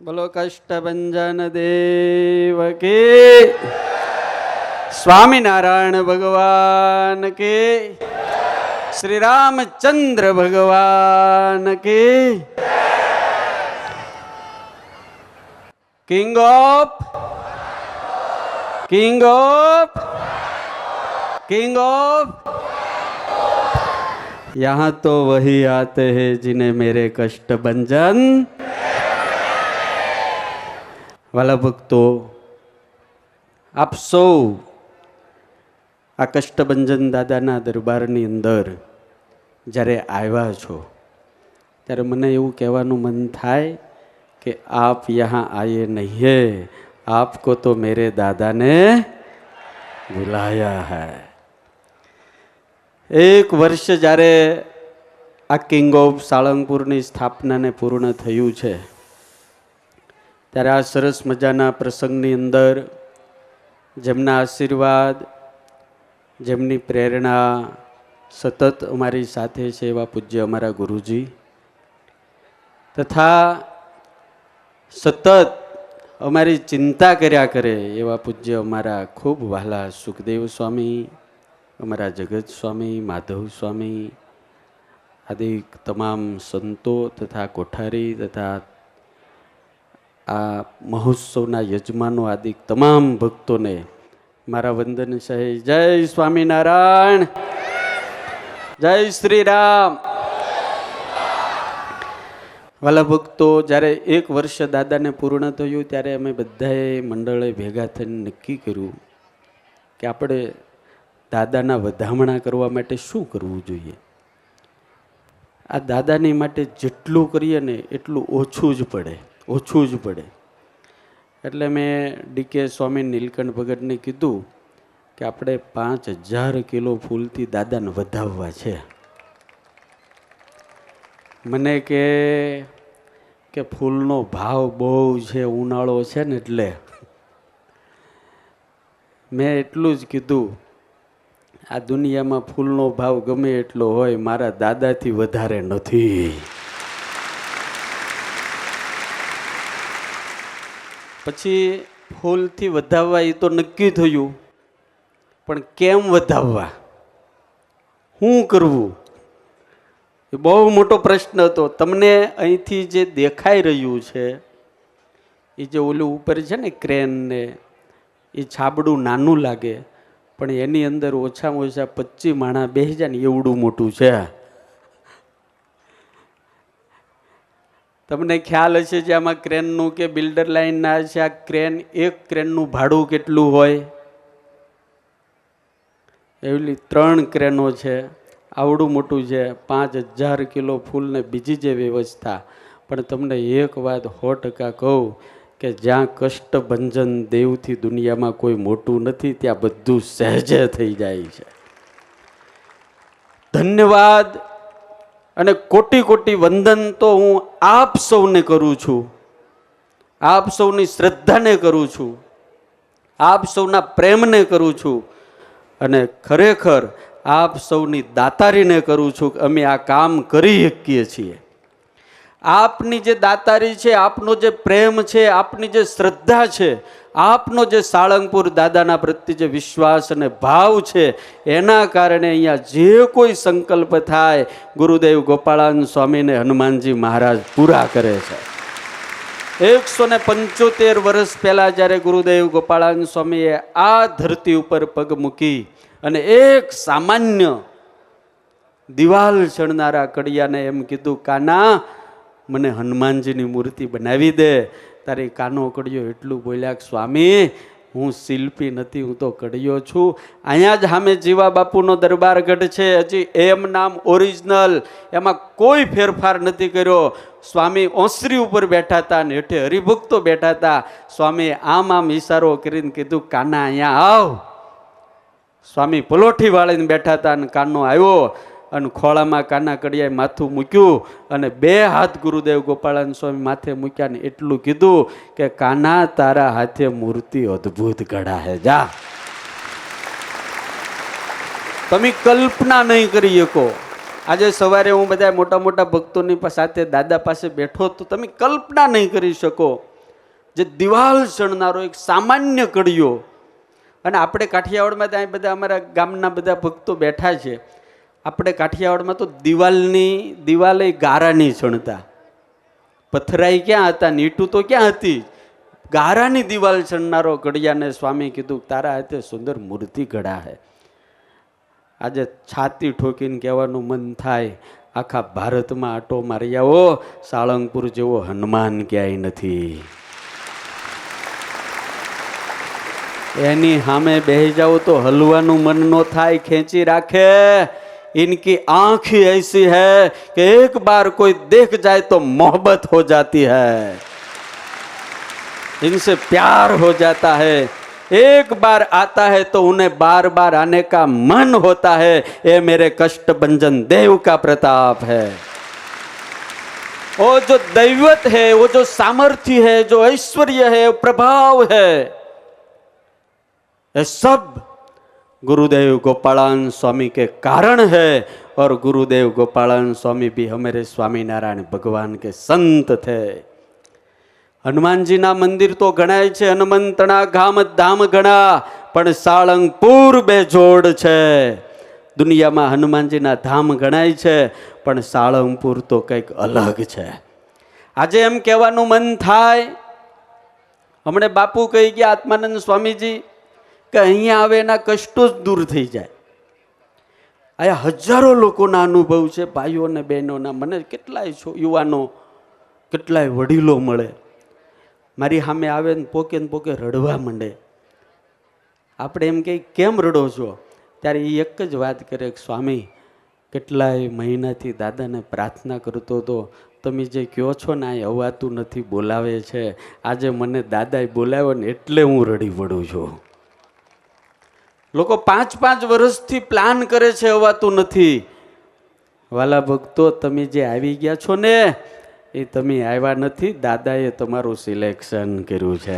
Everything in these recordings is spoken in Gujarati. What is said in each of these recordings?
બોલો કષ્ટભંજન દેવ કે સ્વામિનારાયણ ભગવાન કે શ્રી રામચંદ્ર ભગવાન કે કિંગ ઓફ यहाँ तो वही आते हैं जिन्हें मेरे कष्ट भंजन। वाला भक्तो, आप सौ आ कष्टभंजन दादाना दरबाરની અંદર જ્યારે આવ્યા છો ત્યારે મને એવું કહેવાનું મન થાય કે આપ यहाँ आए नहीं है, आपको तो मेरे दादा ने बुलाया है। એક વર્ષ જ્યારે આ કિંગ ઓફ સાળંગપુરની સ્થાપનાને પૂર્ણ થયું છે ત્યારે આ સરસ મજાના પ્રસંગની અંદર જેમના આશીર્વાદ, જેમની પ્રેરણા સતત અમારી સાથે છે એવા પૂજ્ય અમારા ગુરુજી તથા સતત અમારી ચિંતા કર્યા કરે એવા પૂજ્ય અમારા ખૂબ વહાલા સુખદેવ સ્વામી, અમારા જગત સ્વામી, માધવ સ્વામી આદિ તમામ સંતો તથા કોઠારી તથા આ મહોત્સવના યજમાનો આદિ તમામ ભક્તોને મારા વંદન છે। જય સ્વામિનારાયણ, જય શ્રી રામ। વાલા ભક્તો, જ્યારે એક વર્ષ દાદાને પૂર્ણ થયું ત્યારે અમે બધાએ મંડળે ભેગા થઈને નક્કી કર્યું કે આપણે દાદાના વધામણા કરવા માટે શું કરવું જોઈએ। આ દાદાની માટે જેટલું કરીએ ને એટલું ઓછું જ પડે। એટલે મેં ડીકે સ્વામી નીલકંઠ ભગતને કીધું કે આપણે 5000 કિલો ફૂલથી દાદાને વધાવવા છે। મને કે ફૂલનો ભાવ બહુ છે, ઉનાળો છે ને એટલે મેં એટલું જ કીધું, આ દુનિયામાં ફૂલનો ભાવ ગમે એટલો હોય, મારા દાદાથી વધારે નથી। પછી ફૂલથી વધાવવા એ તો નક્કી થયું, પણ કેમ વધાવવા, શું કરવું, એ બહુ મોટો પ્રશ્ન હતો। તમને અહીંથી જે દેખાઈ રહ્યું છે એ જે ઓલું ઉપર છે ને ક્રેન ને, એ છાબડું નાનું લાગે પણ એની અંદર ઓછામાં ઓછા 25 માણા બેસી જાય ને એવડું મોટું છે। તમને ખ્યાલ હશે જે આમાં ક્રેનનું કે બિલ્ડર લાઈનના છે, આ ક્રેન, એક ક્રેનનું ભાડું કેટલું હોય? એવી 3 ક્રેનો છે, આવડું મોટું છે, 5000 કિલો ફૂલ ને બીજી જે વ્યવસ્થા। પણ તમને એક વાત 100% કહું કે જ્યાં કષ્ટભંજન દેવથી દુનિયામાં કોઈ મોટું નથી, ત્યાં બધું સહેજે થઈ જાય છે। ધન્યવાદ અને કોટી કોટી વંદન તો હું આપ સૌને કરું છું, આપ સૌની શ્રદ્ધાને કરું છું, આપ સૌના પ્રેમને કરું છું અને ખરેખર આપ સૌની દાતારીને કરું છું કે અમે આ કામ કરી શકીએ છીએ। આપની જે દાતારી છે, આપનો જે પ્રેમ છે, આપની જે શ્રદ્ધા છે, આપનો જે સાળંગપુર દાદાના પ્રત્યે જે વિશ્વાસ અને ભાવ છે, એના કારણે અહીંયા જે કોઈ સંકલ્પ થાય ગુરુદેવ ગોપાળાન સ્વામીને હનુમાનજી મહારાજ પૂરા કરે છે। 175 વર્ષ પહેલાં જ્યારે ગુરુદેવ ગોપાળાન સ્વામીએ આ ધરતી ઉપર પગ મૂકી અને એક સામાન્ય દિવાલ ચણનારા કડિયાને એમ કીધું, કાના મને હનુમાનજીની મૂર્તિ બનાવી દે। તારી કાનો કડિયો એટલું બોલ્યા કે સ્વામી હું શિલ્પી નથી, હું તો કડિયો છું। અહીંયા જ સામે જીવા બાપુનો દરબારગઢ છે, હજી એમ નામ ઓરિજિનલ, એમાં કોઈ ફેરફાર નથી કર્યો। સ્વામી ઓસરી ઉપર બેઠા હતા ને હેઠે હરિભક્તો બેઠા હતા। સ્વામી આમ ઈશારો કરીને કીધું, કાના અહીંયા આવ। સ્વામી પલોઠી વાળીને બેઠા હતા અને કાનો આવ્યો અને ખોળામાં કાના કડિયાએ માથું મૂક્યું અને 2 હાથ ગુરુદેવ ગોપાળાન સ્વામી માથે મૂક્યા ને એટલું કીધું કે કાના તારા હાથે મૂર્તિ અદ્ભુત ગઢા હે, જા। તમે કલ્પના નહીં કરી શકો। આજે સવારે હું બધા મોટા મોટા ભક્તોની સાથે દાદા પાસે બેઠો તો તમે કલ્પના નહીં કરી શકો જે દિવાલ ચણનારો એક સામાન્ય કડિયો. અને આપણે કાઠિયાવાડમાં ત્યાં બધા અમારા ગામના બધા ભક્તો બેઠા છે. આપણે કાઠિયાવાડમાં તો દિવાલે ગારાની ચણતા. પથરાઈ ક્યાં હતા, નીટું તો ક્યાં હતી? ગારાની દિવાલ ચણનારો કડિયાને સ્વામી કીધું તારા હાથે સુંદર મૂર્તિ ઘડા હે. આજે છાતી ઠોકીને કહેવાનું મન થાય, આખા ભારતમાં આટો મારી આવો, સાળંગપુર જેવો હનુમાન ક્યાંય નથી. એની સામે બેહી જાવ તો હલવાનું મન નો થાય, ખેંચી રાખે. इनकी आंख ही ऐसी है कि एक बार कोई देख जाए तो मोहब्बत हो जाती है, इनसे प्यार हो जाता है. एक बार आता है तो उन्हें बार बार आने का मन होता है. ये मेरे कष्ट भंजन देव का प्रताप है. वो जो दैवत है, वो जो सामर्थ्य है, जो ऐश्वर्य है, प्रभाव है, ये सब गुरुदेव गोपालान स्वामी के कारण है. और गुरुदेव गोपालान स्वामी भी हमारे स्वामीनारायण भगवान के संत थे. હનુમાનજીના મંદિર તો ગણાય છે, હનુમંતણા ગામ ધામ ગણા, પણ સાળંગપુર બેજોડ છે. દુનિયામાં હનુમાનજીના ધામ ગણાય છે, પણ સાળંગપુર તો કંઈક અલગ છે. આજે એમ કહેવાનું મન થાય, હમણે બાપુ કહી ગયા આત્માનંદ સ્વામીજી કે અહીંયા આવે એના કષ્ટો જ દૂર થઈ જાય. અહીંયા હજારો લોકોના અનુભવ છે, ભાઈઓ અને બહેનોના. મને કેટલાય યુવાનો, કેટલાય વડીલો મળે, મારી સામે આવે ને પોકે રડવા માંડે. આપણે એમ કહી કેમ રડો છો? ત્યારે એ એક જ વાત કરે કે સ્વામી, કેટલાય મહિનાથી દાદાને પ્રાર્થના કરતો હતો, તમે જે કહો છો ને આ અવાતું નથી, બોલાવે છે. આજે મને દાદાએ બોલાવ્યો ને એટલે હું રડી પડું છું. લોકો 5-5 વર્ષથી પ્લાન કરે છે, અવાતું નથી. વાલા ભક્તો, તમે જે આવી ગયા છો ને એ તમે આવ્યા નથી, દાદાએ તમારું સિલેક્શન કર્યું છે.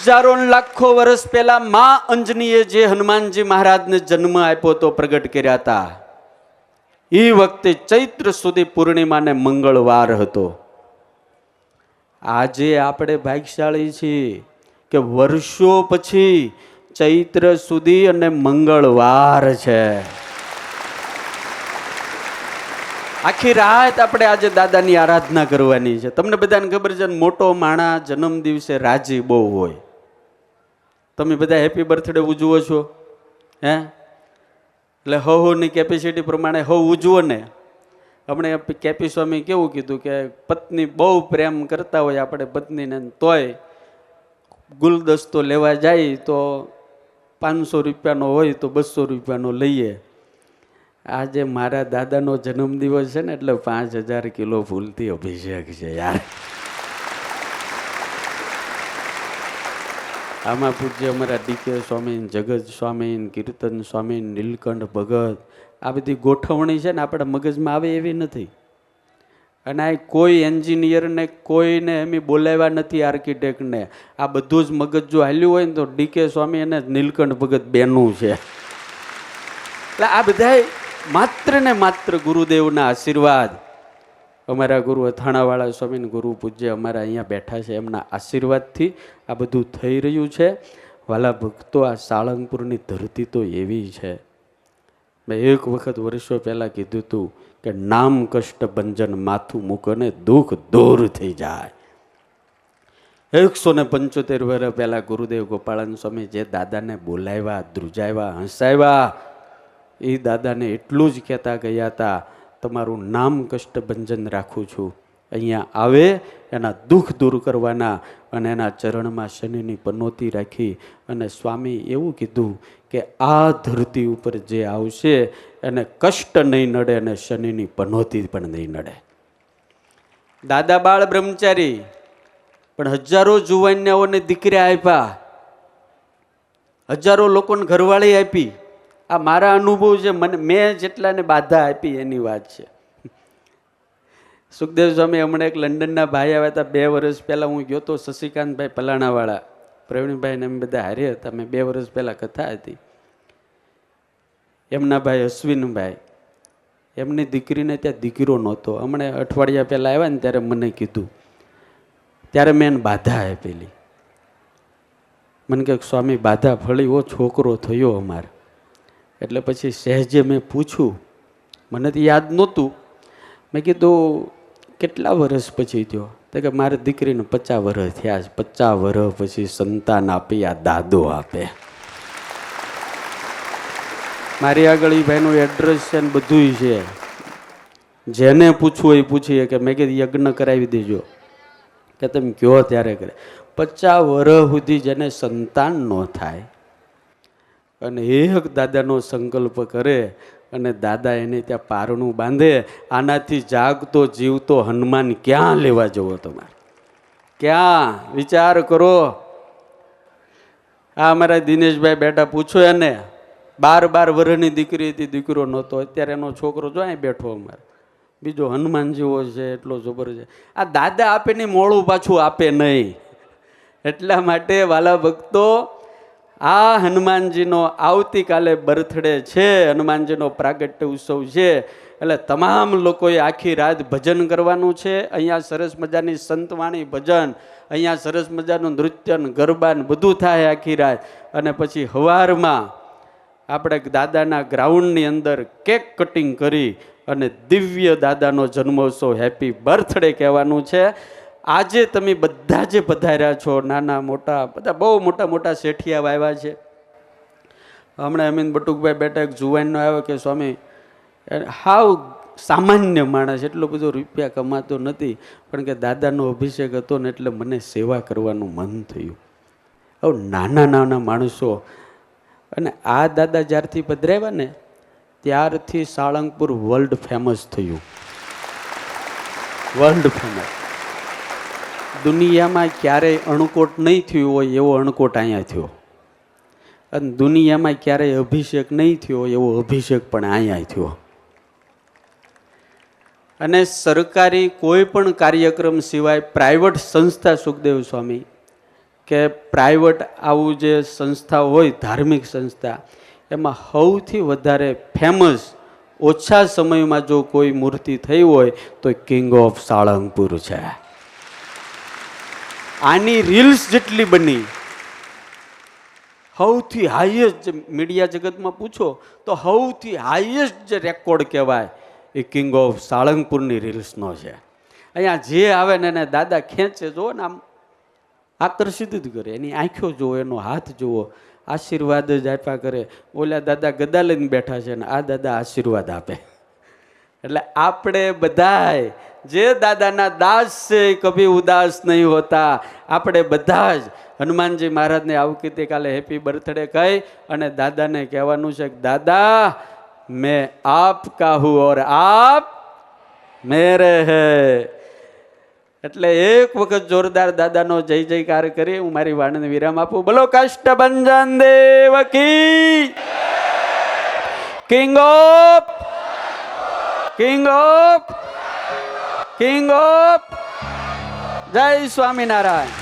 હજારો લાખો વર્ષ પહેલા માં અંજનીએ જે હનુમાનજી મહારાજને જન્મ આપ્યો તો પ્રગટ કર્યા હતા, એ વખતે ચૈત્ર સુધી પૂર્ણિમાને મંગળવાર હતો. આજે આપણે ભાગ્યશાળી છીએ કે વર્ષો પછી ચૈત્ર સુધી અને મંગળવાર છે. આખી રાત આપણે આજે દાદાની આરાધના કરવાની છે. તમને બધાને ખબર છે, મોટો માણા જન્મ દિવસે રાજી બહુ હોય. તમે બધા હેપી બર્થડે ઉજવો છો હે? એટલે હોની કેપેસિટી પ્રમાણે હો ઉજવો ને. હમણે કેપી સ્વામી કેવું કીધું કે પત્ની બહુ પ્રેમ કરતા હોય આપણે પત્નીને, તોય ગુલદસ્તો લેવા જાય તો 500 રૂપિયાનો હોય તો 200 રૂપિયાનો લઈએ. આજે મારા દાદાનો જન્મદિવસ છે ને એટલે 5000 કિલો ફૂલથી અભિષેક છે યાર. આમાં પૂજ્ય અમારા ડીકે સ્વામી, જગત સ્વામી, કીર્તન સ્વામી, નીલકંઠ ભગત, આ બધી ગોઠવણી છે ને આપણા મગજમાં આવે એવી નથી. અને આ કોઈ એન્જિનિયરને કોઈને એમ બોલાવ્યા નથી, આર્કિટેક્ટને. આ બધું જ મગજ જો હાલ્યું હોય ને તો ડીકે સ્વામી અને નીલકંઠ ભગત બેનું છે. એટલે આ બધા માત્ર ને માત્ર ગુરુદેવના આશીર્વાદ, અમારા ગુરુ અથાણાવાળા સ્વામી, ગુરુ પૂજ્ય અમારા અહીંયા બેઠા છે, એમના આશીર્વાદથી આ બધું થઈ રહ્યું છે. વાલા ભક્તો, આ સાળંગપુરની ધરતી તો એવી છે. મેં એક વખત વર્ષો પહેલાં કીધું હતું કે નામ કષ્ટ ભંજન માથું મૂકને દુઃખ દૂર થઈ જાય. 175 વર્ષ પહેલાં ગુરુદેવ ગોપાળાન સ્વામી જે દાદાને બોલાવ્યા, ધ્રુજાવ્યા, હસાવ્યા, એ દાદાને એટલું જ કહેતા ગયા હતા, તમારું નામ કષ્ટ ભંજન રાખું છું, અહીંયા આવે એના દુઃખ દૂર કરવાના. અને એના ચરણમાં શનિની પનોતી રાખી અને સ્વામી એવું કીધું કે આ ધરતી ઉપર જે આવશે એને કષ્ટ નહીં નડે અને શનિની પનોતી પણ નહીં નડે. દાદા બાળ બ્રહ્મચારી પણ હજારો જુવાનિયાઓને દીકરી આપ્યા, હજારો લોકોને ઘરવાળી આપી. આ મારા અનુભવ છે, મેં જેટલાને બાધા આપી એની વાત છે. સુખદેવ સ્વામી હમણાં એક લંડનના ભાઈ આવ્યા હતા 2 વર્ષ પહેલાં. હું ગયો તો શશિકાંતભાઈ પલાણાવાળા, પ્રવીણભાઈને એમ બધા હારે હતા. મેં 2 વર્ષ પહેલાં કથા હતી. એમના ભાઈ અશ્વિનભાઈ એમની દીકરીને ત્યાં દીકરો નહોતો. હમણાં અઠવાડિયા પહેલાં આવ્યા ને ત્યારે મને કીધું, ત્યારે મેં એને બાધા આપેલી. મને કહે સ્વામી બાધા ફળી, ઓ છોકરો થયો અમારે. એટલે પછી સહેજે મેં પૂછ્યું, મને તો યાદ નહોતું. મેં કીધું કેટલા વર્ષ પછી થયો? તો કે મારી દીકરીને 50 વર્ષ થયા છે. 50 વર્ષ પછી સંતાન આપી આ દાદો આપે. મારી આગળ એ ભાઈનું એડ્રેસ છે ને બધું છે, જેને પૂછવું એ પૂછીએ કે મેં કીધું યજ્ઞ કરાવી દેજો, કે તમે કહો ત્યારે કરે. 50 વર્ષ સુધી જેને સંતાન ન થાય અને એક દાદાનો સંકલ્પ કરે અને દાદા એને ત્યાં પારણું બાંધે, આનાથી જાગતો જીવતો હનુમાન ક્યાં લેવા જવો તમારે? ક્યાં? વિચાર કરો. આ અમારા દિનેશભાઈ બેટા પૂછો એને, 12 વર્ષની દીકરી હતી, દીકરો નહોતો. અત્યારે એનો છોકરો જો અહીં બેઠો અમારે, બીજો હનુમાન જેવો છે, એટલો જબરજસ્ત. આ દાદા આપે નહીં, મોડું પાછું આપે નહીં. એટલા માટે વાલા ભક્તો, આ હનુમાનજીનો આવતીકાલે બર્થડે છે, હનુમાનજીનો પ્રાગટ્ય ઉત્સવ છે. એટલે તમામ લોકોએ આખી રાત ભજન કરવાનું છે. અહીંયા સરસ મજાની સંતવાણી ભજન, અહીંયા સરસ મજાનું નૃત્ય ગરબા બધું થાય આખી રાત. અને પછી સવારમાં આપણે દાદાના ગ્રાઉન્ડની અંદર કેક કટિંગ કરી અને દિવ્ય દાદાનો જન્મોત્સવ હેપી બર્થડે કહેવાનું છે. આજે તમે બધા જે પધાર્યા છો, નાના મોટા બધા, બહુ મોટા મોટા શેઠિયા આવ્યા છે. હમણાં અમીન બટુકભાઈ બેટા એક જુવાનનો આવ્યો કે સ્વામી હાવ સામાન્ય માણસ, એટલો બધો રૂપિયા કમાતો નથી, પણ કે દાદાનો અભિષેક હતો ને એટલે મને સેવા કરવાનું મન થયું. હવે નાના નાના માણસો, અને આ દાદા જ્યારથી પધરાવ્યા ને ત્યારથી સાળંગપુર વર્લ્ડ ફેમસ થયું. World famous. દુનિયામાં ક્યારેય અણકોટ નહીં થયું હોય એવો અણકોટ અહીંયા થયો, અને દુનિયામાં ક્યારેય અભિષેક નહીં થયો એવો અભિષેક પણ અહીંયા થયો. અને સરકારી કોઈ પણ કાર્યક્રમ સિવાય પ્રાઇવેટ સંસ્થા, સુખદેવ સ્વામી, કે પ્રાઇવેટ આવું જે સંસ્થા હોય, ધાર્મિક સંસ્થા, એમાં સૌથી વધારે ફેમસ ઓછા સમયમાં જો કોઈ મૂર્તિ થઈ હોય તો કિંગ ઓફ સાળંગપુર છે. આની રીલ્સ જેટલી બની, સૌથી હાઈએસ્ટ, મીડિયા જગતમાં પૂછો તો સૌથી હાઈએસ્ટ જે રેકોર્ડ કહેવાય એ કિંગ ઓફ સાળંગપુરની રીલ્સનો છે. અહીંયા જે આવે ને એને દાદા ખેંચે, જુઓ ને આમ આકર્ષિત જ કરે. એની આંખો જુઓ, એનો હાથ જુઓ, આશીર્વાદ જ આપ્યા કરે. ઓલા દાદા ગદા લઈને બેઠા છે ને આ દાદા આશીર્વાદ આપે. એટલે આપણે બધાય જે દાદાના દાસ છે કભી ઉદાસ નહીં હોતા. આપણે બધા જ હનુમાનજી મહારાજને આવતીકાલે હેપી બર્થડે કહી અને દાદાને કહેવાનું છે કે દાદા મેં આપકા હું ઓર આપ મેરે હૈ. એટલે એક વખત જોરદાર દાદાનો જય જયકાર કરી હું મારી વાણીને વિરામ આપું. બોલો કષ્ટભંજન દેવ કી, કિંગ ઓફ જય સ્વામિનારાયણ.